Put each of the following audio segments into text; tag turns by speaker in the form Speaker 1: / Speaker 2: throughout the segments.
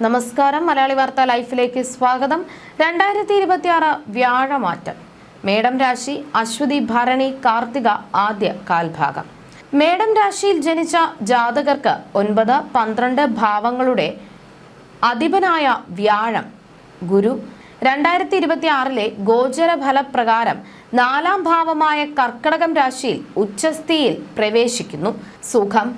Speaker 1: നമസ്കാരം. മലയാളി വാർത്ത ലൈഫിലേക്ക് സ്വാഗതം. 2026 വ്യാഴമാറ്റം. മേടം രാശി, അശ്വതി, ഭരണി, കാർത്തിക ആദ്യ കാൽഭാഗം. മേടം രാശിയിൽ ജനിച്ച ജാതകർക്ക് 9, 12 ഭാവങ്ങളുടെ അധിപനായ വ്യാഴം ഗുരു 2026 ഗോചര ഫലപ്രകാരം 4ാം ഭാവമായ കർക്കടകം രാശിയിൽ ഉച്ചസ്ഥിതിയിൽ പ്രവേശിക്കുന്നു. സുഖം,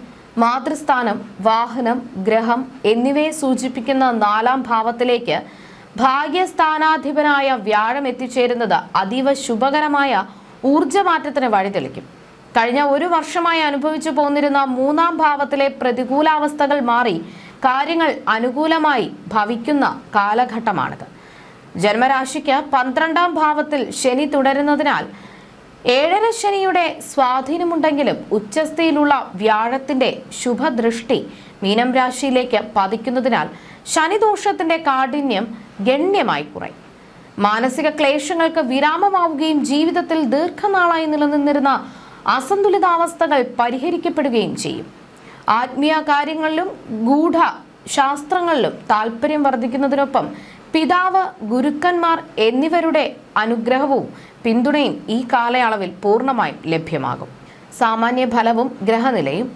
Speaker 1: മാതൃസ്ഥാനം, വാഹനം, ഗ്രഹം എന്നിവയെ സൂചിപ്പിക്കുന്ന 4ാം ഭാവത്തിലേക്ക് ഭാഗ്യസ്ഥാനാധിപനായ വ്യാഴം എത്തിച്ചേരുന്നത് അതീവ ശുഭകരമായ ഊർജ്ജമാറ്റത്തിന് വഴിതെളിക്കും. കഴിഞ്ഞ ഒരു വർഷമായി അനുഭവിച്ചു പോന്നിരുന്ന 3ാം ഭാവത്തിലെ പ്രതികൂലാവസ്ഥകൾ മാറി കാര്യങ്ങൾ അനുകൂലമായി ഭവിക്കുന്ന കാലഘട്ടമാണിത്. ജന്മരാശിക്ക് 12ാം ഭാവത്തിൽ ശനി തുടരുന്നതിനാൽ 7ര ശനിയുടെ സ്വാധീനമുണ്ടെങ്കിലും ഉച്ചസ്ഥിതിയിലുള്ള വ്യാഴത്തിന്റെ ശുഭദൃഷ്ടി മീനം രാശിയിലേക്ക് പതിക്കുന്നതിനാൽ ശനിദോഷത്തിന്റെ കാഠിന്യം ഗണ്യമായി കുറയും. മാനസിക ക്ലേശങ്ങൾക്ക് വിരാമമാവുകയും ജീവിതത്തിൽ ദീർഘനാളായി നിലനിന്നിരുന്ന അസന്തുലിതാവസ്ഥകൾ പരിഹരിക്കപ്പെടുകയും ചെയ്യും. ആത്മീയ കാര്യങ്ങളിലും ഗൂഢ ശാസ്ത്രങ്ങളിലും താല്പര്യം വർദ്ധിക്കുന്നതിനൊപ്പം പിതാവ്, ഗുരുക്കന്മാർ എന്നിവരുടെ അനുഗ്രഹവും പിന്തുണയും ഈ കാലയളവിൽ പൂർണ്ണമായും ലഭ്യമാകും. സാമാന്യ ഫലവും ഗ്രഹനിലയും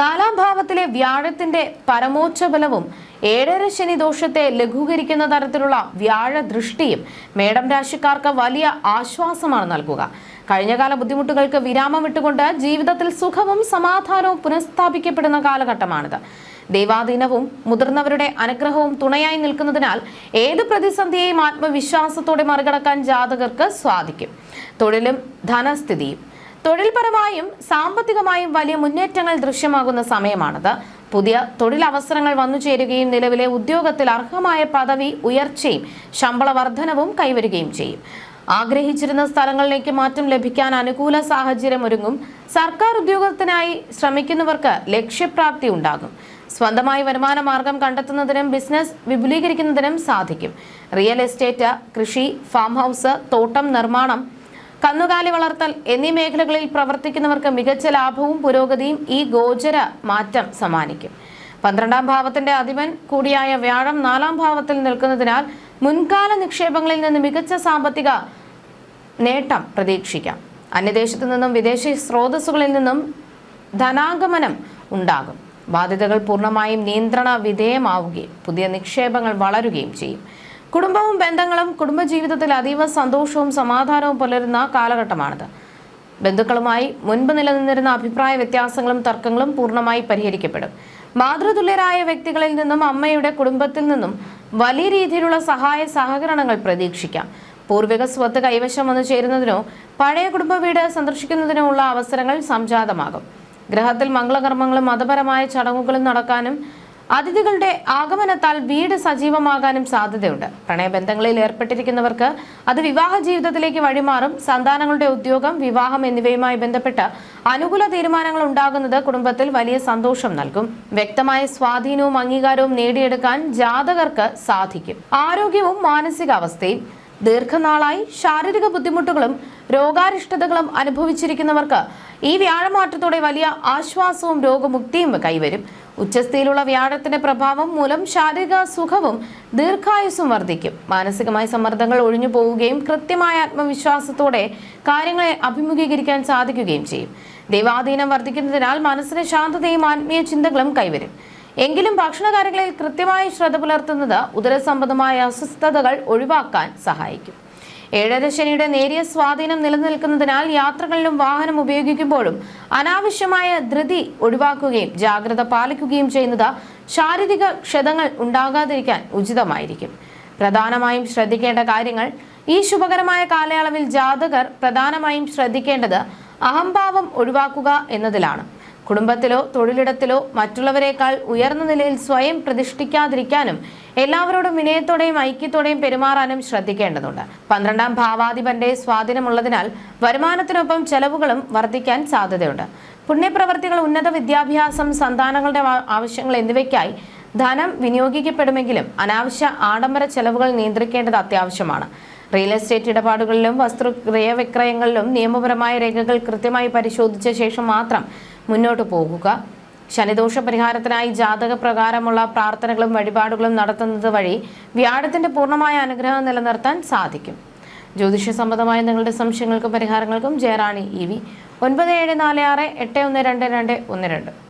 Speaker 1: 4ാം ഭാവത്തിലെ വ്യാഴത്തിന്റെ പരമോച്ച ബലവും 7ര ശനി ദോഷത്തെ ലഘൂകരിക്കുന്ന തരത്തിലുള്ള വ്യാഴ ദൃഷ്ടിയും മേടം രാശിക്കാർക്ക് വലിയ ആശ്വാസമാണ് നൽകുക. കഴിഞ്ഞകാല ബുദ്ധിമുട്ടുകൾക്ക് വിരാമം ഇട്ടുകൊണ്ട് ജീവിതത്തിൽ സുഖവും സമാധാനവും പുനഃസ്ഥാപിക്കപ്പെടുന്ന കാലഘട്ടമാണിത്. ദൈവാധീനവും മുതിർന്നവരുടെ അനുഗ്രഹവും തുണയായി നിൽക്കുന്നതിനാൽ ഏത് പ്രതിസന്ധിയെയും ആത്മവിശ്വാസത്തോടെ മറികടക്കാൻ ജാതകർക്ക് സാധിക്കും. തൊഴിലും ധനസ്ഥിതിയും. തൊഴിൽപരമായും സാമ്പത്തികമായും വലിയ മുന്നേറ്റങ്ങൾ ദൃശ്യമാകുന്ന സമയമാണിത്. പുതിയ തൊഴിലവസരങ്ങൾ വന്നു ചേരുകയും നിലവിലെ ഉദ്യോഗത്തിൽ അർഹമായ പദവി ഉയർച്ചയും ശമ്പള വർധനവും കൈവരുകയും ചെയ്യും. ആഗ്രഹിച്ചിരുന്ന സ്ഥലങ്ങളിലേക്ക് മാറ്റം ലഭിക്കാൻ അനുകൂല സാഹചര്യം ഒരുങ്ങും. സർക്കാർ ഉദ്യോഗത്തിനായി ശ്രമിക്കുന്നവർക്ക് ലക്ഷ്യപ്രാപ്തി ഉണ്ടാകും. സ്വന്തമായി വരുമാന മാർഗം കണ്ടെത്തുന്നതിനും ബിസിനസ് വിപുലീകരിക്കുന്നതിനും സാധിക്കും. റിയൽ എസ്റ്റേറ്റ്, കൃഷി, ഫാം ഹൗസ്, തോട്ടം നിർമ്മാണം, കന്നുകാലി വളർത്തൽ എന്നീ മേഖലകളിൽ പ്രവർത്തിക്കുന്നവർക്ക് മികച്ച ലാഭവും പുരോഗതിയും ഈ ഗോചര മാറ്റം സമ്മാനിക്കും. 12ാം ഭാവത്തിന്റെ അധിപൻ കൂടിയായ വ്യാഴം 4ാം ഭാവത്തിൽ നിൽക്കുന്നതിനാൽ മുൻകാല നിക്ഷേപങ്ങളിൽ നിന്ന് മികച്ച സാമ്പത്തിക നേട്ടം പ്രതീക്ഷിക്കാം. അന്യദേശത്തു നിന്നും വിദേശ സ്രോതസ്സുകളിൽ നിന്നും ധനാഗമനം ഉണ്ടാകും. ബാധ്യതകൾ പൂർണ്ണമായും നിയന്ത്രണ വിധേയമാവുകയും പുതിയ നിക്ഷേപങ്ങൾ വളരുകയും ചെയ്യും. കുടുംബവും ബന്ധങ്ങളും കുടുംബജീവിതത്തിൽ അതീവ സന്തോഷവും സമാധാനവും പുലരുന്ന കാലഘട്ടമാണിത്. ബന്ധുക്കളുമായി മുൻപ് നിലനിന്നിരുന്ന അഭിപ്രായ വ്യത്യാസങ്ങളും തർക്കങ്ങളും പൂർണ്ണമായി പരിഹരിക്കപ്പെടും. മാതൃതുല്യരായ വ്യക്തികളിൽ നിന്നും അമ്മയുടെ കുടുംബത്തിൽ നിന്നും വലിയ രീതിയിലുള്ള സഹായ സഹകരണങ്ങൾ പ്രതീക്ഷിക്കാം. പൂർവിക സ്വത്ത് കൈവശം വന്നു ചേരുന്നതിനോ പഴയ കുടുംബ വീട് സന്ദർശിക്കുന്നതിനോ ഉള്ള അവസരങ്ങൾ സംജാതമാകും. ഗ്രഹത്തിൽ മംഗളകർമ്മങ്ങളും മതപരമായ ചടങ്ങുകളും നടക്കാനും അതിഥികളുടെ ആഗമനത്താൽ വീട് സജീവമാകാനും സാധ്യതയുണ്ട്. പ്രണയബന്ധങ്ങളിൽ ഏർപ്പെട്ടിരിക്കുന്നവർക്ക് അത് വിവാഹ ജീവിതത്തിലേക്ക് വഴിമാറും. സന്താനങ്ങളുടെ ഉദ്യോഗം, വിവാഹം എന്നിവയുമായി ബന്ധപ്പെട്ട് അനുകൂല തീരുമാനങ്ങൾ ഉണ്ടാകുന്നത് കുടുംബത്തിൽ വലിയ സന്തോഷം നൽകും. വ്യക്തമായ സ്വാധീനവും അംഗീകാരവും നേടിയെടുക്കാൻ ജാതകർക്ക് സാധിക്കും. ആരോഗ്യവും മാനസികാവസ്ഥയും. ദീർഘനാളായി ശാരീരിക ബുദ്ധിമുട്ടുകളും രോഗാരിഷ്ടതകളും അനുഭവിച്ചിരിക്കുന്നവർക്ക് ഈ വ്യാഴമാറ്റത്തോടെ വലിയ ആശ്വാസവും രോഗമുക്തിയും കൈവരും. ഉച്ചസ്ഥിതിയിലുള്ള വ്യാഴത്തിന്റെ പ്രഭാവം മൂലം ശാരീരിക സുഖവും ദീർഘായുസ്സും വർദ്ധിക്കും. മാനസികമായ സമ്മർദ്ദങ്ങൾ ഒഴിഞ്ഞു പോവുകയും കൃത്യമായ ആത്മവിശ്വാസത്തോടെ കാര്യങ്ങളെ അഭിമുഖീകരിക്കാൻ സാധിക്കുകയും ചെയ്യും. ദൈവാധീനം വർദ്ധിക്കുന്നതിനാൽ മനസ്സിന് ശാന്തതയും ആത്മീയ ചിന്തകളും കൈവരും. എങ്കിലും ഭക്ഷണകാര്യങ്ങളിൽ കൃത്യമായി ശ്രദ്ധ പുലർത്തുന്നത് ഉദരസംബന്ധമായ അസ്വസ്ഥതകൾ ഒഴിവാക്കാൻ സഹായിക്കും. 7ര ശനിയുടെ നേരിയ സ്വാധീനം നിലനിൽക്കുന്നതിനാൽ യാത്രകളിലും വാഹനം ഉപയോഗിക്കുമ്പോഴും അനാവശ്യമായ ധൃതി ഒഴിവാക്കുകയും ജാഗ്രത പാലിക്കുകയും ചെയ്യുന്നത് ശാരീരിക ക്ഷതങ്ങൾ ഉണ്ടാകാതിരിക്കാൻ ഉചിതമായിരിക്കും. പ്രധാനമായും ശ്രദ്ധിക്കേണ്ട കാര്യങ്ങൾ. ഈ ശുഭകരമായ കാലയളവിൽ ജാതകർ പ്രധാനമായും ശ്രദ്ധിക്കേണ്ടത് അഹംഭാവം ഒഴിവാക്കുക എന്നതിലാണ്. കുടുംബത്തിലോ തൊഴിലിടത്തിലോ മറ്റുള്ളവരെക്കാൾ ഉയർന്ന നിലയിൽ സ്വയം പ്രതിഷ്ഠിക്കാതിരിക്കാനും എല്ലാവരോടും വിനയത്തോടെയും ഐക്യത്തോടെയും പെരുമാറാനും ശ്രദ്ധിക്കേണ്ടതുണ്ട്. 12ാം ഭാവാധിപന്റെ സ്വാധീനമുള്ളതിനാൽ വരുമാനത്തിനൊപ്പം ചെലവുകളും വർദ്ധിക്കാൻ സാധ്യതയുണ്ട്. പുണ്യപ്രവർത്തികൾ, ഉന്നത വിദ്യാഭ്യാസം, സന്താനങ്ങളുടെ ആവശ്യങ്ങൾ എന്നിവയ്ക്കായി ധനം വിനിയോഗിക്കപ്പെടുമെങ്കിലും അനാവശ്യ ആഡംബര ചെലവുകൾ നിയന്ത്രിക്കേണ്ടത് അത്യാവശ്യമാണ്. റിയൽ എസ്റ്റേറ്റ് ഇടപാടുകളിലും വസ്തു ക്രയവിക്രയങ്ങളിലും നിയമപരമായ രേഖകൾ കൃത്യമായി പരിശോധിച്ച ശേഷം മാത്രം മുന്നോട്ട് പോകുക. ശനിദോഷ പരിഹാരത്തിനായി ജാതക പ്രകാരമുള്ള പ്രാർത്ഥനകളും വഴിപാടുകളും നടത്തുന്നത് വഴി വ്യാഴത്തിന്റെ പൂർണ്ണമായ അനുഗ്രഹം നിലനിർത്താൻ സാധിക്കും. ജ്യോതിഷ സംബന്ധമായ നിങ്ങളുടെ സംശയങ്ങൾക്കും പരിഹാരങ്ങൾക്കും ജയറാണി EV 9746812212